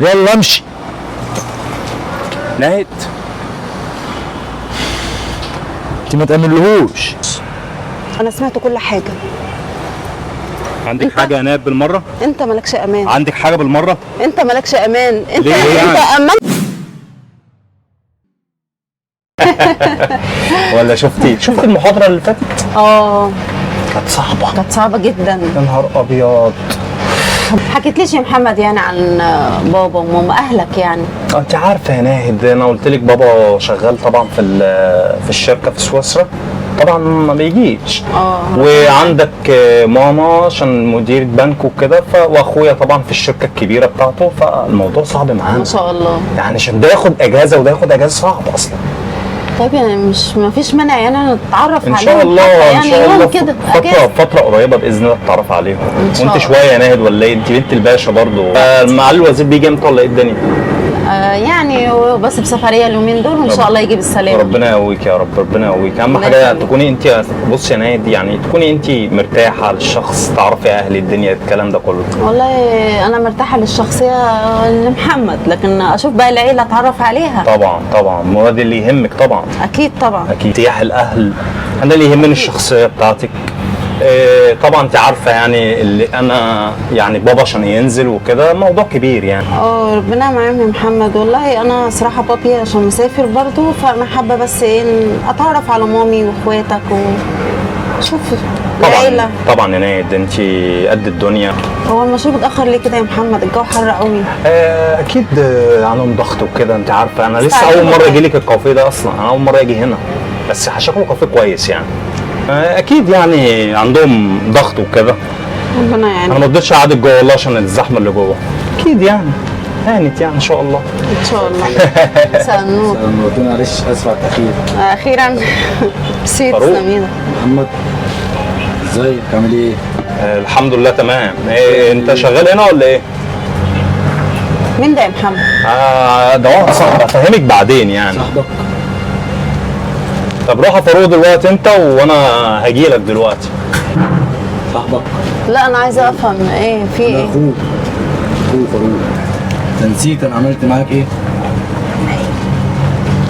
يلا امشي. ناهد انت ما تعملهوش. انا سمعت كل حاجه. عندك حاجه يا ناهد بالمره؟ انت مالكش امان. عندك حاجه بالمره؟ انت مالكش امان. انت ليه يعني؟ انت امان. ولا شفتي المحاضره اللي فاتت؟ كانت صعبه. كانت صعبه جدا. يا نهار ابيض. حكيتليش يا محمد يعني عن بابا وماما اهلك يعني؟ انت عارفه يا ناهد، انا قلت لك بابا شغال طبعا في الشركه في سويسرا، طبعا ما بيجيش. وعندك ماما عشان مدير بنك وكده، واخويا طبعا في الشركه الكبيره بتاعته، فالموضوع صعب معانا ما شاء الله. يعني عشان ده ياخد اجازه وده ياخد اجازه صعب اصلا. طيب يعني ما فيش مانع يعني نتعرف ان عليهم شاء الله يعني ان شاء الله كده فتره قريبه باذن الله نتعرف عليهم. وانت الله. شويه يا ناهد ولا ايه؟ انت بنت الباشا برضه. معالي الوزير بيجي امتى ولا ايه الدنيا؟ يعني بس بسفريه اليومين دول وان شاء الله يجي بالسلامه. ربنا يقويك يا رب، ربنا يقويك. اهم حاجه تكوني انت، بصي يا ناهد يعني تكوني انت مرتاحه للشخص، تعرفي اهل الدنيا، الكلام ده كله. والله انا مرتاحه للشخصيه لمحمد، لكن اشوف بقى العيله اتعرف عليها. طبعا ما ده اللي يهمك طبعا. اكيد طبعا. اكيد ارتياح الاهل، انا اللي يهمني الشخصيه بتاعتك. طبعا انت عارفه يعني اللي انا يعني بابا عشان ينزل وكده موضوع كبير يعني. ربنا معاهم يا محمد. والله انا صراحه بابي عشان مسافر برضو، فانا حابه بس اتعرف على مامي واخواتك وشوف العيله. طبعا يا ناهد انت قد الدنيا. هو المشروب اتاخر ليه كده يا محمد؟ الجو حر قوي. اكيد عندهم ضغط وكده، انت عارفه انا لسه اول مره اجي لك الكافيه ده اصلا، انا اول مره اجي هنا، بس شكله كافيه كويس يعني. اكيد يعني عندهم ضغط وكده. ربنا يعني. انا ما رضيتش اقعدك جوه والله عشان الزحمه اللي جوه. اكيد يعني هانت يعني ان شاء الله. ان شاء الله. مساء النور. معلش اسف على التاخير. اخيرا. سيد سمينة. محمد ازيك عامل ايه؟ الحمد لله تمام. انت شغال هنا ولا ايه؟ مين ده يا محمد؟ ده واحد صاحبي، افهمك بعدين يعني. صاحبك؟ طب روح يا فاروق دلوقتي انت، وانا هجيلك دلوقتي. صاحبك؟ لا انا عايزه افهم ايه في ايه؟ اخوك فاروق. انت نسيت انا عملت معاك ايه؟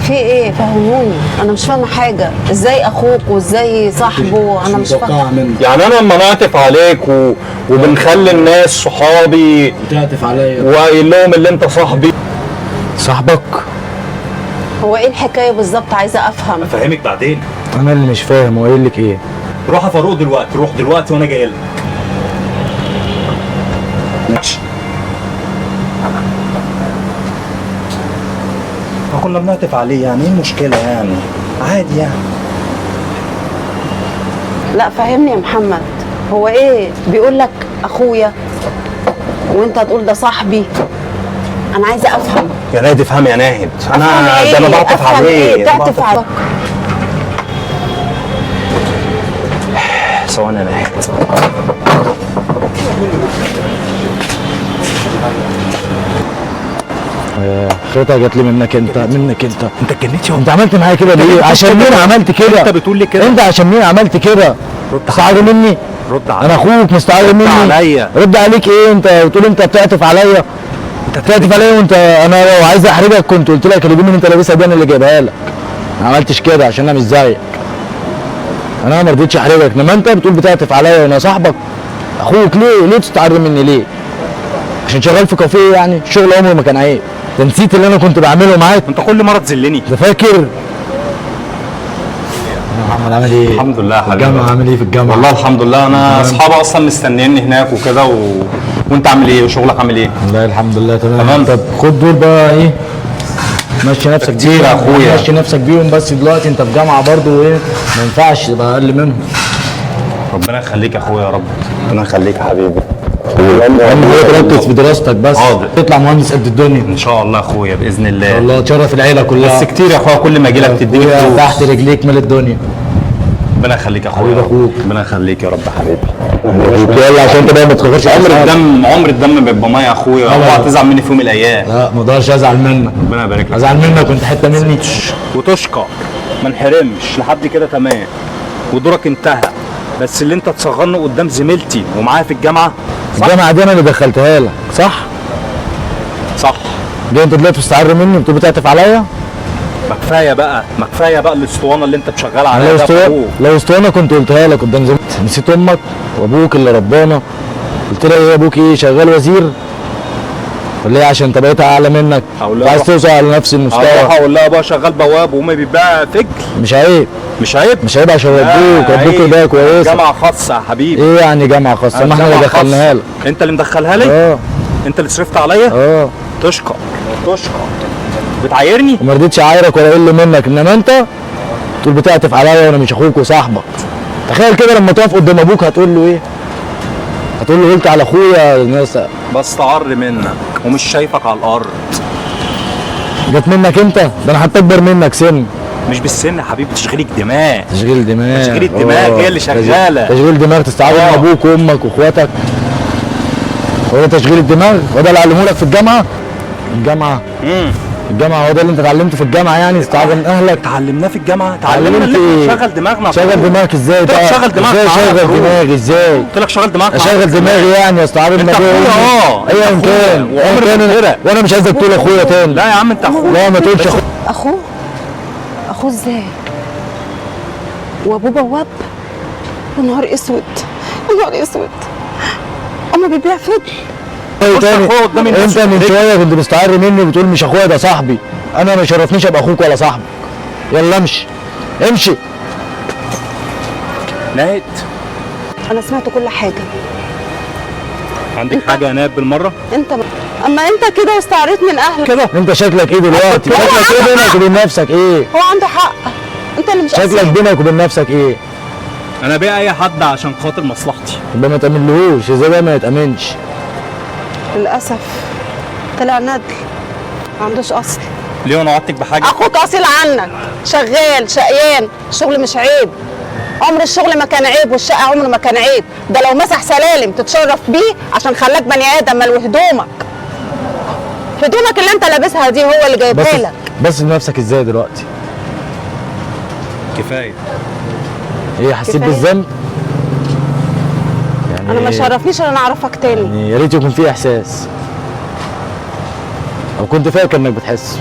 في ايه؟ فهموني، انا مش فاهمه حاجه. ازاي اخوك وازاي صاحبه؟ انا مش فاهمه. يعني انا لما نعطف عليك وبنخلي الناس صحابي وتعطف عليا وقايل لهم اللي انت صاحبي. صاحبك؟ هو ايه الحكايه بالظبط؟ عايزه افهم. افهمك بعدين. انا اللي مش فاهم، هو قايل لك ايه؟ روح يا فاروق دلوقتي، روح دلوقتي وانا جاي لك. ماشي. كنا بنعطف عليه يعني، ايه المشكله يعني؟ عادي يعني. لا فهمني يا محمد، هو ايه بيقول لك اخويا وانت هتقول ده صاحبي؟ انا عايزه افهم. يا ناهد افهم يا ناهد، انا إيه؟ ده انا بعطف عليه. ايه بتعطف عليه؟ ثواني يا ناهد. خيطه جات لي منك انت انت اتجننت. انت عملت معايا كده ليه؟ عشان مين عملت كده؟ انت بتقول لي كده؟ انت عشان مين عملت كده؟ مستعجل مني؟ رد عليا. انا اخوك، مستعجل مني؟ رد عليا. رد عليك ايه؟ انت بتقول انت بتعطف عليا؟ انت بتعطف عليا وانت انا لو عايز احرجك كنت قلت لك الهدوم اللي انت لابسها دي انا اللي جايبها لك. ما عملتش كده عشان انا مش زيك. انا ما رضيتش احرجك، انما انت بتقول بتعطف عليا وانا صاحبك اخوك. ليه بتستعر مني ليه؟ عشان شغال في كافيه يعني؟ الشغل عمره ما كان عيب. انت نسيت اللي انا كنت بعمله معاك؟ انت كل مره تذلني. ده فاكر؟ محمد عامل ايه؟ الحمد لله يا حبيبي. الجامعة عامل ايه في الجامعة؟ والله الحمد لله، انا اصحابي اصلا مستنيني هناك وكده وانت عامل ايه وشغلك عامل ايه؟ والله الحمد لله تمام. طب خد دول بقى ايه؟ مشي نفسك كتير يا اخويا. مشي نفسك بيهم، بس دلوقتي انت في جامعة برضه وايه؟ ما ينفعش تبقى اقل منهم. ربنا يخليك يا اخويا يا رب. ربنا يخليك يا حبيبي. اهم حاجة تركز في دراستك بس. حاضر. تطلع مهندس قد الدنيا ان شاء الله يا اخويا باذن الله. والله تشرف العيلة كلها. بس كتير يا اخويا، كل ما اجي لك تديني فلوس. تحت رجليك مال الدنيا. ربنا يخليك يا اخويا. حبيب اخوك. ربنا يخليك يا رب حبيبي. يلا عشان انت بقى ما تفكرش. عمر الدم بيبقى ميه يا اخويا، اوعى تزعل مني في يوم من الايام. لا ما اقدرش ازعل منك. ربنا يبارك لك. ازعل منك وانت حته مني. وتشكر ما انحرمش لحد كده تمام، ودورك انتهى. بس اللي انت تصغرني قدام زميلتي ومعايا في الجامعه، الجامعه دي انا اللي دخلتها لك صح؟ صح. جاي انت دلوقتي تستعر مني بتقول بتعطف عليا؟ ما كفايه بقى، ما كفايه بقى الاسطوانه اللي انت شغال انا عليها لو ده اسطوانه فوق. لو اسطوانه كنت قلتها لك قدام زمان. نسيت امك وابوك اللي ربانا، قلت لها ايه ابوك ايه شغال وزير ولا ايه عشان انت بقيت اعلى منك أقول لها وعايز روح. توصل على نفس اروح المستوى؟ اقول لها بقى شغال بواب وامي بتبيع فجل. مش عيب مش عيب. مش عيب عشان لا، ربوك عيب. بقى كويسه. جامعه خاصه يا حبيبي. ايه يعني جامعه خاصه؟ ما احنا اللي جامعة دخلناها خاصة. لك. انت اللي مدخلها لي. اه انت اللي صرفت عليا. اه تشكر تشكر. بتعايرني. وما رضيتش اعايرك ولا اقل منك، انما انت تقول بتعطف عليا وانا مش اخوك وصاحبك. تخيل كده لما تقف قدام ابوك هتقول له ايه؟ هتقول له قلت على اخويا الناس بستعر منك ومش شايفك على الارض. جت منك انت؟ ده انا حتى اكبر منك سن. مش بالسن يا حبيبي، تشغيلك دماغ. تشغيل دماغ. تشغيل الدماغ هي اللي شغالة. تشغيل دماغ تستعار من ابوك وامك واخواتك. هو ده تشغيل الدماغ؟ هو ده اللي علمهولك في الجامعه؟ الجامعه هو ده اللي انت اتعلمته في الجامعه يعني تستعار من اهلك؟ اتعلمناه في الجامعه، اتعلمنا اتعلمت اللي ايه؟ نشغل دماغنا. شغل دماغك ازاي قلت لك بقى؟ شغل دماغك ازاي معايا يا شغل فاروق؟ دماغي ازاي؟ قلت لك شغل دماغك. اشغل دماغي يعني استعار من انت ابويا اخويا. وامي؟ ايا انت كان اخويا. ايا وعمري كان ما تفرق. وانا مش عايزك تقول اخويا تاني. لا يا عم انت اخويا. لا ما تقولش اخويا. اخوه؟ اخوه ازاي؟ وابوه بواب؟ يا نهار اسود، يا نهار اسود. اما بيبيع فجل. ايه تاني؟ أخويا قدام الناس انت من وتدرك. شويه كنت مستعر مني وبتقول مش اخويا ده صاحبي. انا ما يشرفنيش ابقى اخوك ولا صاحبك. يلا امشي امشي. نهد. انا سمعت كل حاجه. عندك حاجه يا ناب بالمره؟ اما انت كده استعريت من اهلك كده. انت شكلك ايه دلوقتي؟ شكلك ايه بينك وبين نفسك ايه؟ هو عنده حق. انت اللي مش شكلك أصيل. بينك وبين نفسك ايه؟ انا بيع اي حد عشان خاطر مصلحتي. يبقى ما تامنلهوش. ازاي بقى ما يتامنش؟ للاسف طلع ندل، ما عندوش اصل. ليه انا وعدتك بحاجه؟ اخوك اصيل عنك، شغال شقيان، الشغل مش عيب. عمر الشغل ما كان عيب والشقه عمره ما كان عيب. ده لو مسح سلالم تتشرف بيه عشان خلاك بني ادم. مال وهدومك، هدومك اللي انت لابسها دي هو اللي جايبها لك. بس لنفسك ازاي دلوقتي؟ كفايه. ايه حسيت كفاية. بالذنب؟ يعني انا ما شرفنيش ان انا اعرفك تاني. يعني يا ريت يكون في احساس او كنت فاكر انك بتحس.